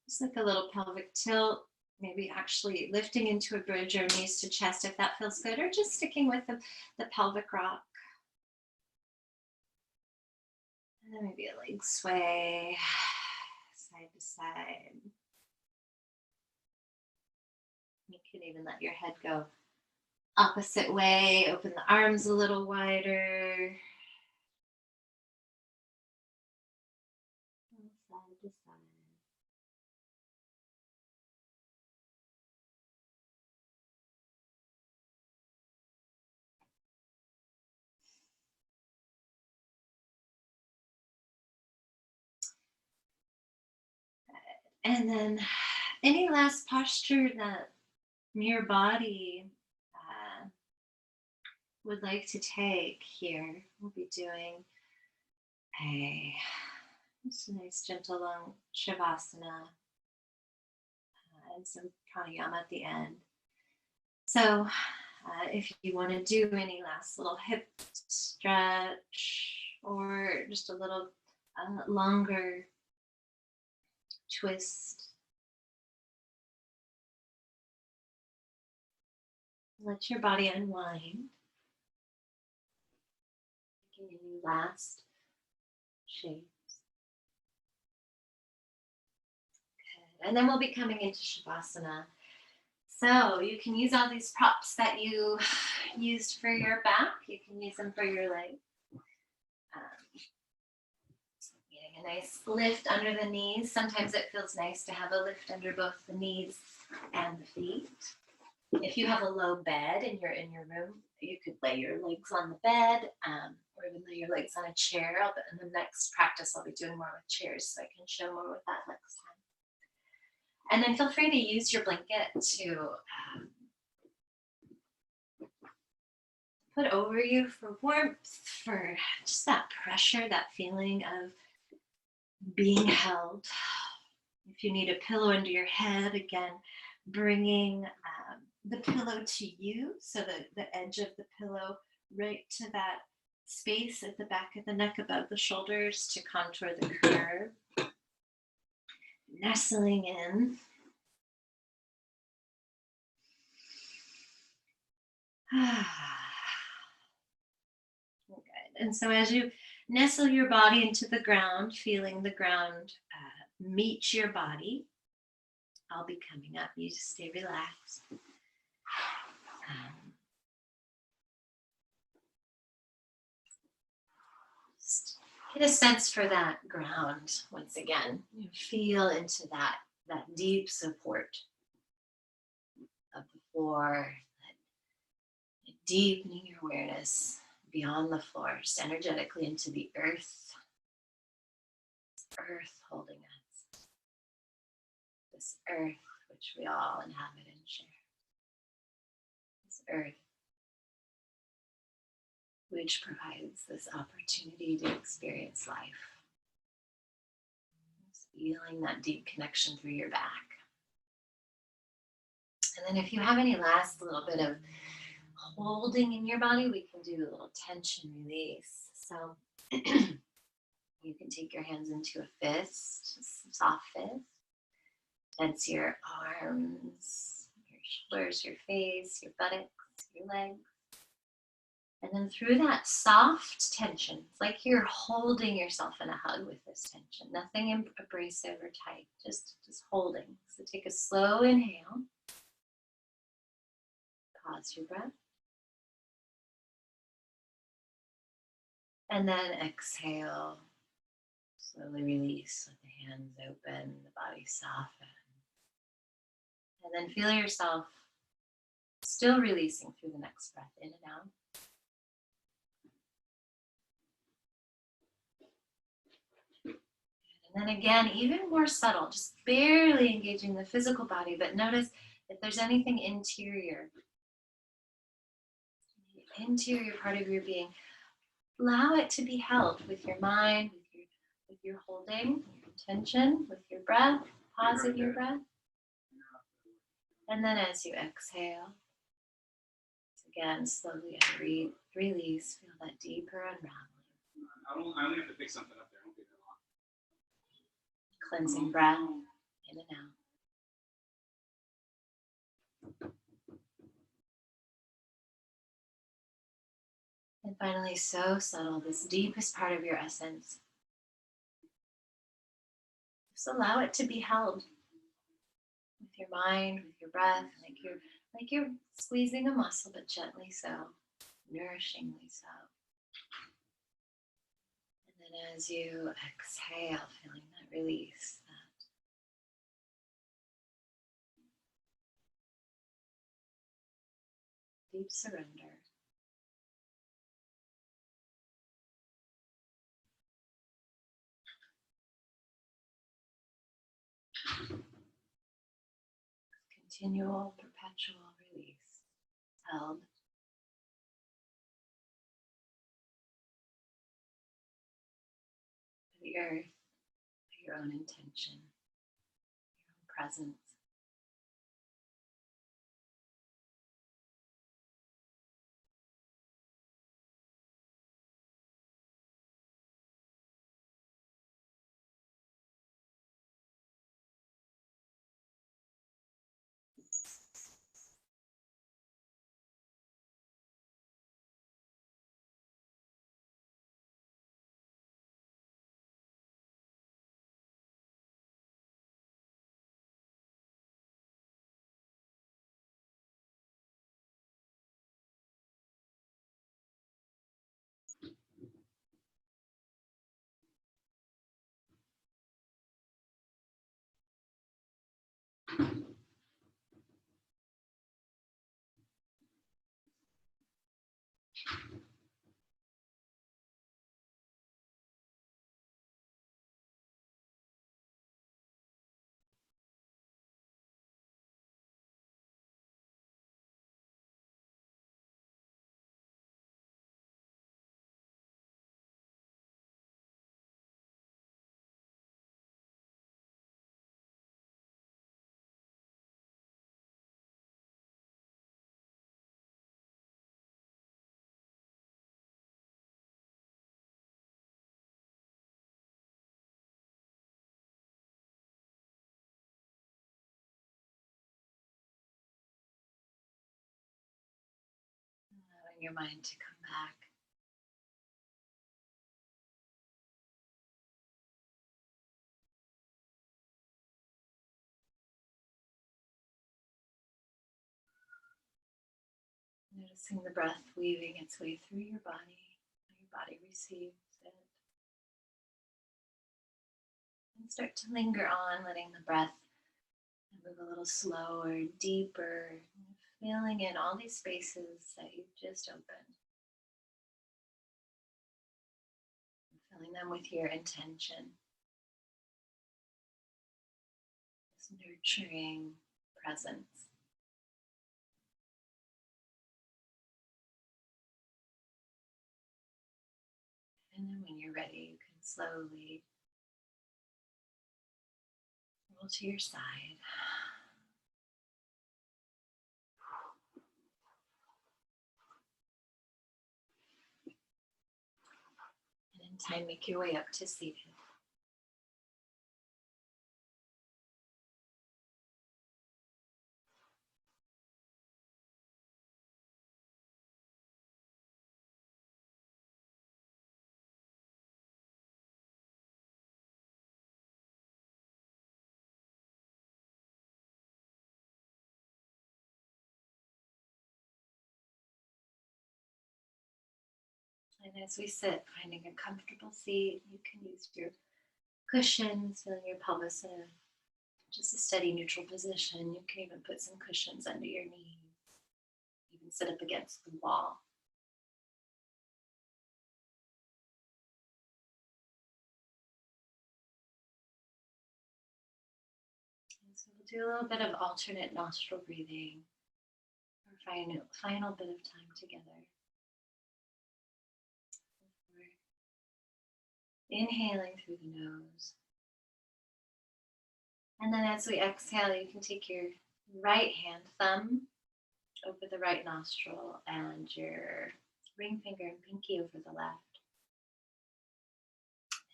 just like a little pelvic tilt, maybe actually lifting into a bridge or knees to chest if that feels good, or just sticking with the pelvic rock. And then maybe a leg sway, side to side. You can even let your head go opposite way, open the arms a little wider. Side to side. And then any last posture that your body would like to take here. We'll be doing just a nice gentle long shavasana and some pranayama at the end. So if you want to do any last little hip stretch or just a little longer twist, let your body unwind. Taking any last shapes. Good. And then we'll be coming into shavasana. So you can use all these props that you used for your back. You can use them for your legs. Getting a nice lift under the knees. Sometimes it feels nice to have a lift under both the knees and the feet. If you have a low bed and you're in your room, you could lay your legs on the bed or even lay your legs on a chair. In the next practice, I'll be doing more with chairs, so I can show more with that next time. And then feel free to use your blanket to put over you for warmth, for just that pressure, that feeling of being held. If you need a pillow under your head, again, bringing the pillow to you, so that the edge of the pillow right to that space at the back of the neck above the shoulders to contour the curve. Nestling in. Good. And so as you nestle your body into the ground, feeling the ground meet your body, I'll be coming up. You just stay relaxed. Just get a sense for that ground once again. You feel into that deep support of the floor, deepening your awareness beyond the floor, just energetically into the earth. Earth holding us. This earth which we all inhabit and share. This earth which provides this opportunity to experience life. Just feeling that deep connection through your back. And then if you have any last little bit of holding in your body, we can do a little tension release. So you can take your hands into a fist, just a soft fist. Tense your arms, your shoulders, your face, your buttocks, your legs. And then through that soft tension, it's like you're holding yourself in a hug with this tension. Nothing abrasive or tight, just holding. So take a slow inhale. Pause your breath. And then exhale. Slowly release. Let the hands open, the body soften. And then feel yourself still releasing through the next breath, in and out. And then again, even more subtle, just barely engaging the physical body, but notice if there's anything interior, the interior part of your being, allow it to be held with your mind, with your holding, your intention, with your breath, pausing your breath. And then as you exhale, again, slowly release, feel that deeper unraveling. I only have to pick something up there. I don't get that long. Cleansing breath, in and out. And finally, so subtle, this deepest part of your essence. Just allow it to be held with your mind, with your breath, like you're squeezing a muscle, but gently so, nourishingly so. And then as you exhale, feeling that release, that deep surrender. Continual, perpetual release, held. For the earth, for your own intention, your own presence. Allowing your mind to come back. Noticing the breath weaving its way through your body receives it. And start to linger on, letting the breath move a little slower, deeper, filling in all these spaces that you've just opened. Filling them with your intention. This nurturing presence. And then when you're ready, you can slowly roll to your side. And in time, make your way up to seated. And as we sit, finding a comfortable seat, you can use your cushions, feeling your pelvis in just a steady neutral position. You can even put some cushions under your knees, even sit up against the wall. And so we'll do a little bit of alternate nostril breathing, our final bit of time together. Inhaling through the nose. And then as we exhale, you can take your right hand thumb over the right nostril and your ring finger and pinky over the left.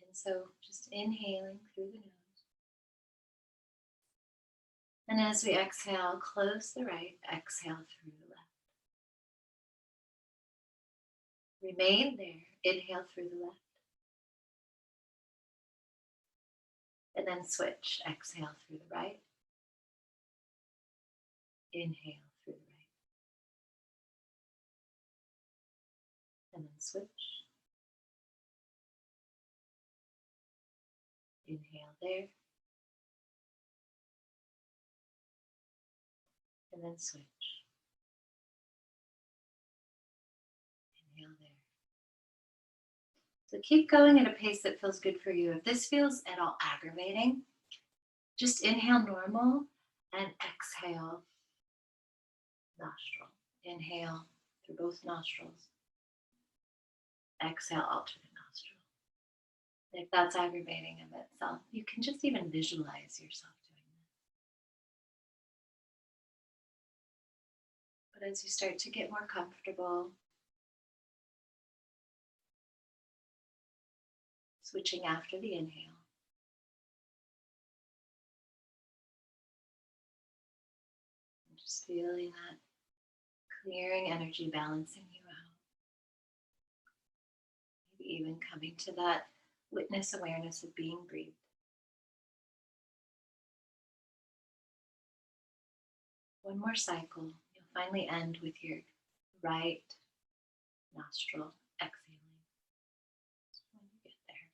And so just inhaling through the nose. And as we exhale, close the right, exhale through the left. Remain there, inhale through the left. And then switch, exhale through the right. Inhale through the right. And then switch. Inhale there. And then switch. Inhale there. So keep going at a pace that feels good for you. If this feels at all aggravating, just inhale normal and exhale nostril. Inhale through both nostrils. Exhale alternate nostril. If that's aggravating of itself, you can just even visualize yourself doing this. But as you start to get more comfortable, switching after the inhale. And just feeling that clearing energy balancing you out. Maybe even coming to that witness awareness of being breathed. One more cycle. You'll finally end with your right nostril exhaling. When you get there.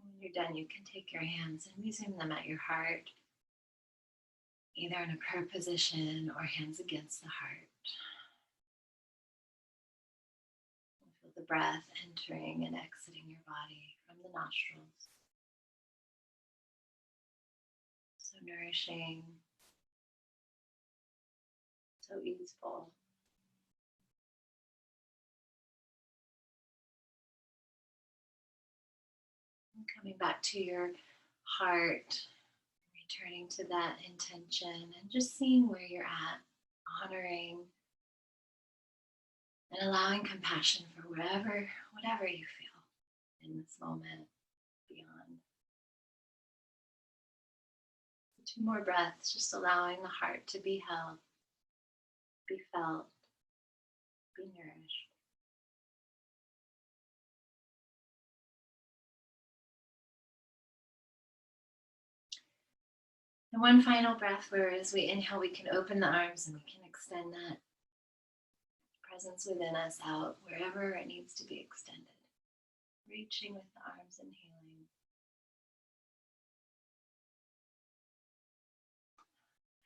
When you're done, you can take your hands and resume them at your heart, either in a prayer position or hands against the heart. Feel the breath entering and exiting your body from the nostrils. So nourishing, so easeful. And coming back to your heart, returning to that intention and just seeing where you're at, honoring and allowing compassion for whatever you feel in this moment, beyond. 2 more breaths, just allowing the heart to be held, be felt, be nourished. And one final breath where as we inhale, we can open the arms and we can extend that presence within us out wherever it needs to be extended. Reaching with the arms, inhaling.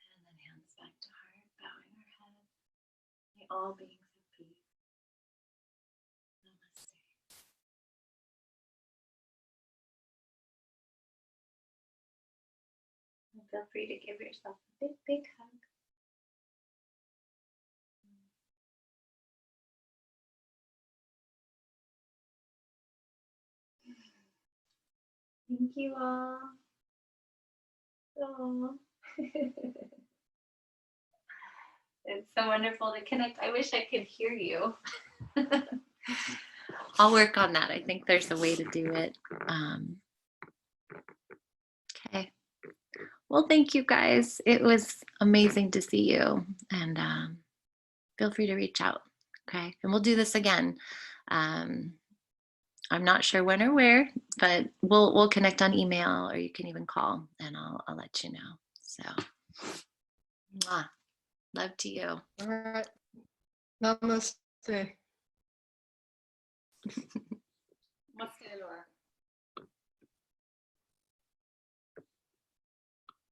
And then hands back to heart, bowing our head. May all beings of peace. Namaste. feel free to give yourself a big, big hug. Thank you all. Oh. It's so wonderful to connect. I wish I could hear you. I'll work on that. I think there's a way to do it. Okay. Well, thank you guys. It was amazing to see you. And feel free to reach out. Okay. And we'll do this again. I'm not sure when or where, but we'll connect on email, or you can even call, and I'll let you know. So, mwah. Love to you. All right. Namaste.